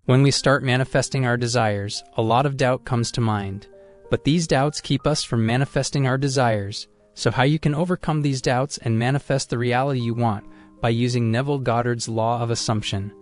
When we start manifesting our desires, a lot of doubt comes to mind. But these doubts keep us from manifesting our desires. So how you can overcome these doubts and manifest the reality you want by using Neville Goddard's law of assumption.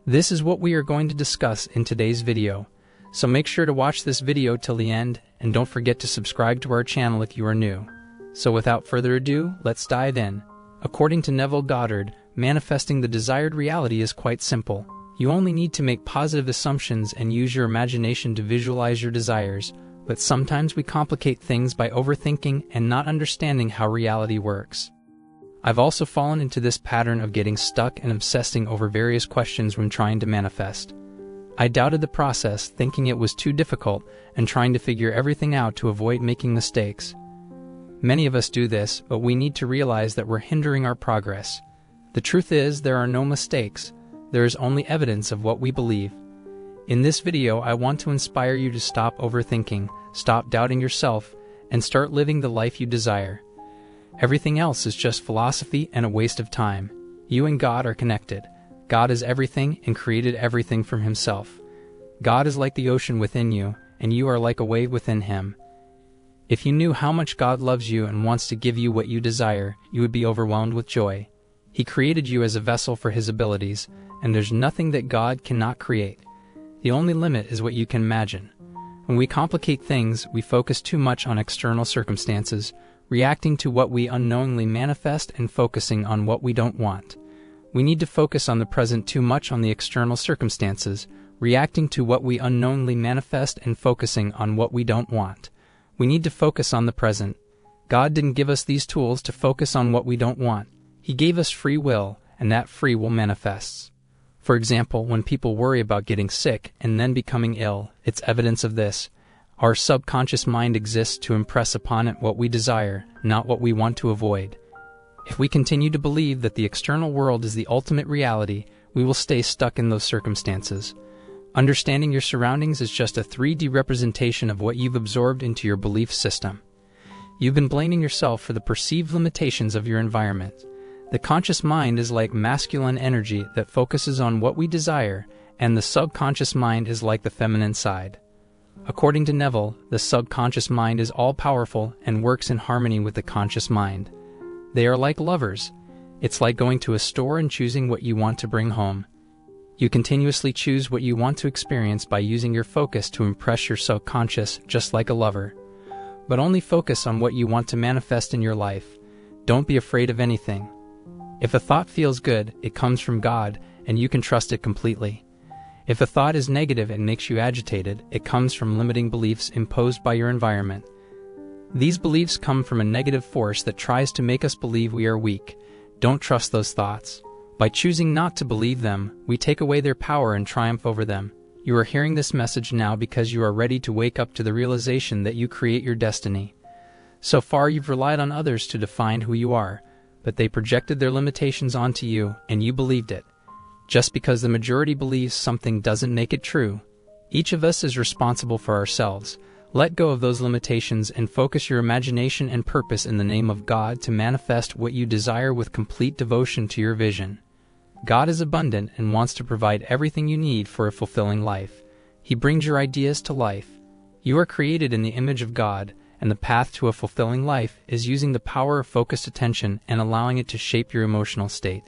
This is what we are going to discuss in today's video. So make sure to watch this video till the end, and don't forget to subscribe to our channel if you are new. So without further ado, let's dive in. According to Neville Goddard, manifesting the desired reality is quite simple. You only need to make positive assumptions and use your imagination to visualize your desires, but sometimes we complicate things by overthinking and not understanding how reality works. I've also fallen into this pattern of getting stuck and obsessing over various questions when trying to manifest. I doubted the process, thinking it was too difficult, and trying to figure everything out to avoid making mistakes. Many of us do this, but we need to realize that we're hindering our progress. The truth is, there are no mistakes. There is only evidence of what we believe. In this video, I want to inspire you to stop overthinking, stop doubting yourself, and start living the life you desire. Everything else is just philosophy and a waste of time. You and God are connected. God is everything and created everything from Himself. God is like the ocean within you, and you are like a wave within Him. If you knew how much God loves you and wants to give you what you desire, you would be overwhelmed with joy. He created you as a vessel for His abilities, and there's nothing that God cannot create. The only limit is what you can imagine. When we complicate things, we focus too much on external circumstances, reacting to what we unknowingly manifest and focusing on what we don't want. We need to focus on the present too much on the external circumstances, reacting to what we unknowingly manifest and focusing on what we don't want. We need to focus on the present. God didn't give us these tools to focus on what we don't want. He gave us free will, and that free will manifests. For example, when people worry about getting sick and then becoming ill, it's evidence of this. Our subconscious mind exists to impress upon it what we desire, not what we want to avoid. If we continue to believe that the external world is the ultimate reality, we will stay stuck in those circumstances. Understanding your surroundings is just a 3D representation of what you've absorbed into your belief system. You've been blaming yourself for the perceived limitations of your environment. The conscious mind is like masculine energy that focuses on what we desire, and the subconscious mind is like the feminine side. According to Neville, the subconscious mind is all-powerful and works in harmony with the conscious mind. They are like lovers. It's like going to a store and choosing what you want to bring home. You continuously choose what you want to experience by using your focus to impress your subconscious, just like a lover. But only focus on what you want to manifest in your life. Don't be afraid of anything. If a thought feels good, it comes from God, and you can trust it completely. If a thought is negative and makes you agitated, it comes from limiting beliefs imposed by your environment. These beliefs come from a negative force that tries to make us believe we are weak. Don't trust those thoughts. By choosing not to believe them, we take away their power and triumph over them. You are hearing this message now because you are ready to wake up to the realization that you create your destiny. So far, you've relied on others to define who you are, but they projected their limitations onto you, and you believed it. Just because the majority believes something doesn't make it true. Each of us is responsible for ourselves. Let go of those limitations and focus your imagination and purpose in the name of God to manifest what you desire with complete devotion to your vision. God is abundant and wants to provide everything you need for a fulfilling life. He brings your ideas to life. You are created in the image of God, and the path to a fulfilling life is using the power of focused attention and allowing it to shape your emotional state.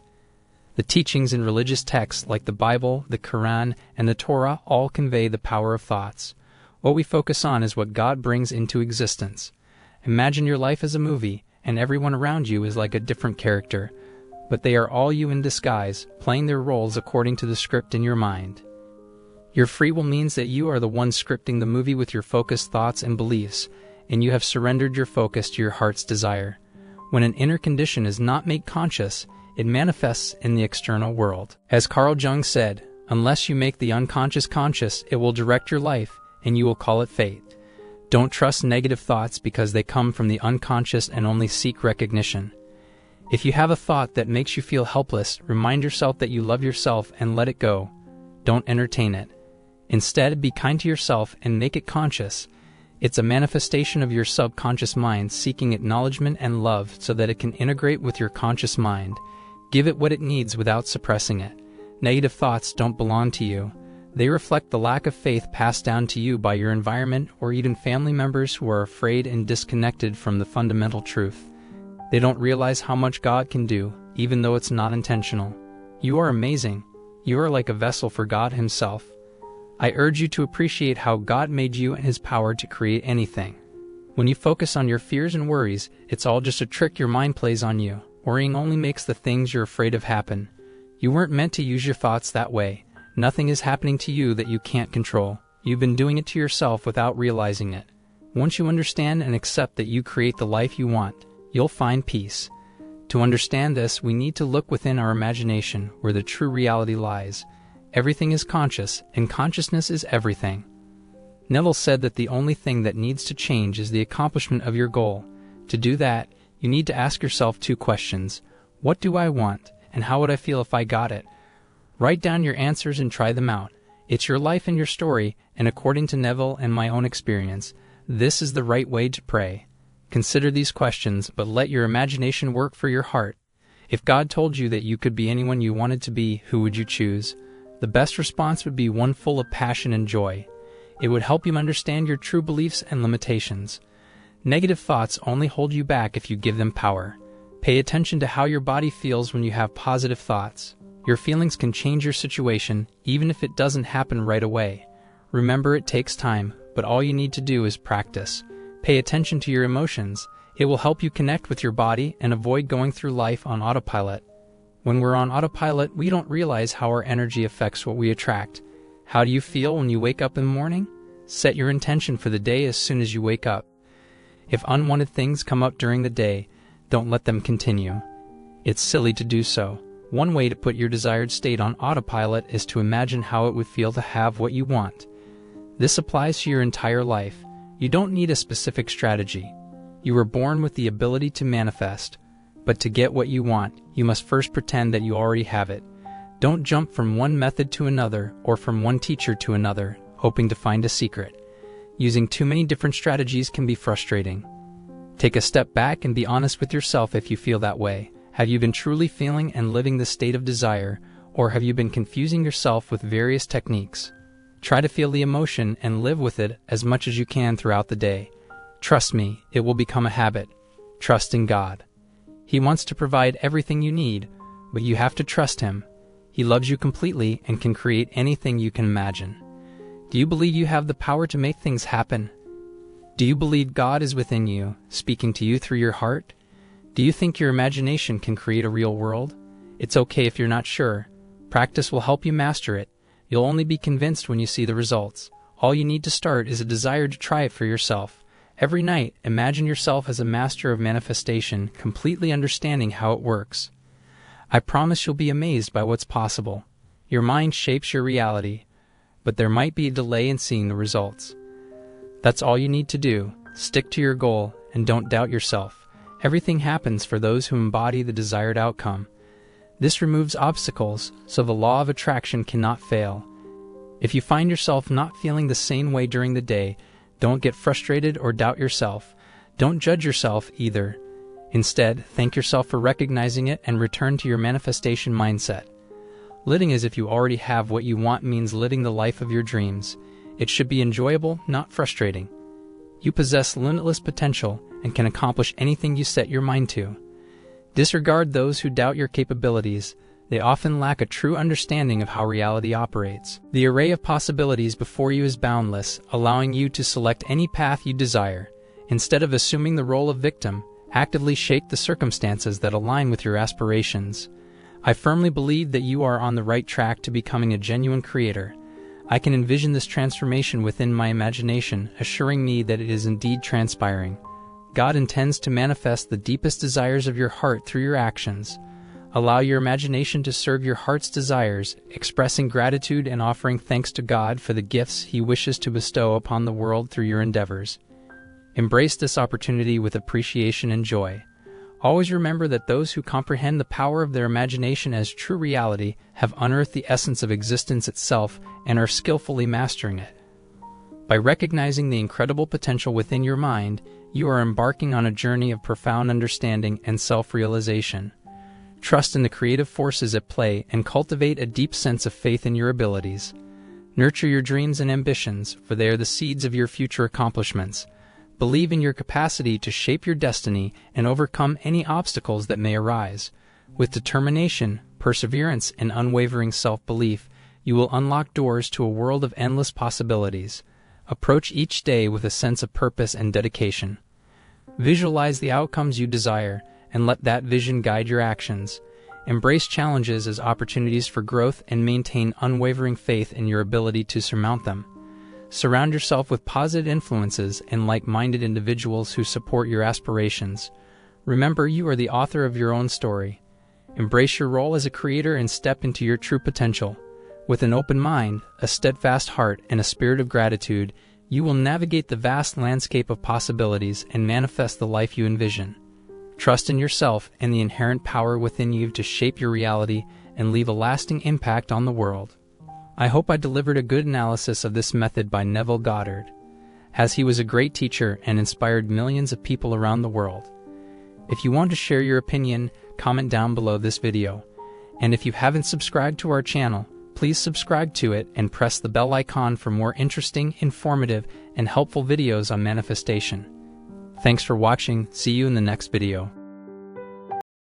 The teachings in religious texts like the Bible, the Quran, and the Torah all convey the power of thoughts. What we focus on is what God brings into existence. Imagine your life as a movie, and everyone around you is like a different character, but they are all you in disguise, playing their roles according to the script in your mind. Your free will means that you are the one scripting the movie with your focused thoughts and beliefs, and you have surrendered your focus to your heart's desire. When an inner condition is not made conscious, it manifests in the external world. As Carl Jung said, unless you make the unconscious conscious, it will direct your life, and you will call it fate. Don't trust negative thoughts because they come from the unconscious and only seek recognition. If you have a thought that makes you feel helpless, remind yourself that you love yourself and let it go. Don't entertain it. Instead, be kind to yourself and make it conscious. It's a manifestation of your subconscious mind seeking acknowledgement and love so that it can integrate with your conscious mind. Give it what it needs without suppressing it. Negative thoughts don't belong to you. They reflect the lack of faith passed down to you by your environment or even family members who are afraid and disconnected from the fundamental truth. They don't realize how much God can do, even though it's not intentional. You are amazing. You are like a vessel for God Himself. I urge you to appreciate how God made you and His power to create anything. When you focus on your fears and worries, it's all just a trick your mind plays on you. Worrying only makes the things you're afraid of happen. You weren't meant to use your thoughts that way. Nothing is happening to you that you can't control. You've been doing it to yourself without realizing it. Once you understand and accept that you create the life you want, you'll find peace. To understand this, we need to look within our imagination, where the true reality lies. Everything is conscious, and consciousness is everything. Neville said that the only thing that needs to change is the accomplishment of your goal. To do that, you need to ask yourself 2 questions. What do I want, and how would I feel if I got it? Write down your answers and try them out. It's your life and your story, and according to Neville and my own experience, this is the right way to pray. Consider these questions, but let your imagination work for your heart. If God told you that you could be anyone you wanted to be, who would you choose? The best response would be one full of passion and joy. It would help you understand your true beliefs and limitations. Negative thoughts only hold you back if you give them power. Pay attention to how your body feels when you have positive thoughts. Your feelings can change your situation, even if it doesn't happen right away. Remember, it takes time, but all you need to do is practice. Pay attention to your emotions. It will help you connect with your body and avoid going through life on autopilot. When we're on autopilot, we don't realize how our energy affects what we attract. How do you feel when you wake up in the morning? Set your intention for the day as soon as you wake up. If unwanted things come up during the day, don't let them continue. It's silly to do so. One way to put your desired state on autopilot is to imagine how it would feel to have what you want. This applies to your entire life. You don't need a specific strategy. You were born with the ability to manifest. But to get what you want, you must first pretend that you already have it. Don't jump from one method to another or from one teacher to another, hoping to find a secret. Using too many different strategies can be frustrating. Take a step back and be honest with yourself if you feel that way. Have you been truly feeling and living the state of desire, or have you been confusing yourself with various techniques? Try to feel the emotion and live with it as much as you can throughout the day. Trust me, it will become a habit. Trust in God. He wants to provide everything you need, but you have to trust Him. He loves you completely and can create anything you can imagine. Do you believe you have the power to make things happen? Do you believe God is within you, speaking to you through your heart? Do you think your imagination can create a real world? It's okay if you're not sure. Practice will help you master it. You'll only be convinced when you see the results. All you need to start is a desire to try it for yourself. Every night, imagine yourself as a master of manifestation, completely understanding how it works. I promise you'll be amazed by what's possible. Your mind shapes your reality, but there might be a delay in seeing the results. That's all you need to do. Stick to your goal and don't doubt yourself. Everything happens for those who embody the desired outcome. This removes obstacles, so the law of attraction cannot fail. If you find yourself not feeling the same way during the day, don't get frustrated or doubt yourself. Don't judge yourself either. Instead, thank yourself for recognizing it and return to your manifestation mindset. Living as if you already have what you want means living the life of your dreams. It should be enjoyable, not frustrating. You possess limitless potential and can accomplish anything you set your mind to. Disregard those who doubt your capabilities. They often lack a true understanding of how reality operates. The array of possibilities before you is boundless, allowing you to select any path you desire. Instead of assuming the role of victim, actively shape the circumstances that align with your aspirations. I firmly believe that you are on the right track to becoming a genuine creator. I can envision this transformation within my imagination, assuring me that it is indeed transpiring. God intends to manifest the deepest desires of your heart through your actions. Allow your imagination to serve your heart's desires, expressing gratitude and offering thanks to God for the gifts He wishes to bestow upon the world through your endeavors. Embrace this opportunity with appreciation and joy. Always remember that those who comprehend the power of their imagination as true reality have unearthed the essence of existence itself and are skillfully mastering it. By recognizing the incredible potential within your mind, you are embarking on a journey of profound understanding and self-realization. Trust in the creative forces at play and cultivate a deep sense of faith in your abilities. Nurture your dreams and ambitions, for they are the seeds of your future accomplishments. Believe in your capacity to shape your destiny and overcome any obstacles that may arise. With determination, perseverance, and unwavering self-belief, you will unlock doors to a world of endless possibilities. Approach each day with a sense of purpose and dedication. Visualize the outcomes you desire, and let that vision guide your actions. Embrace challenges as opportunities for growth and maintain unwavering faith in your ability to surmount them. Surround yourself with positive influences and like-minded individuals who support your aspirations. Remember, you are the author of your own story. Embrace your role as a creator and step into your true potential. With an open mind, a steadfast heart, and a spirit of gratitude, you will navigate the vast landscape of possibilities and manifest the life you envision. Trust in yourself and the inherent power within you to shape your reality and leave a lasting impact on the world. I hope I delivered a good analysis of this method by Neville Goddard, as he was a great teacher and inspired millions of people around the world. If you want to share your opinion, comment down below this video. And if you haven't subscribed to our channel, please subscribe to it and press the bell icon for more interesting, informative, and helpful videos on manifestation. Thanks for watching. See you in the next video.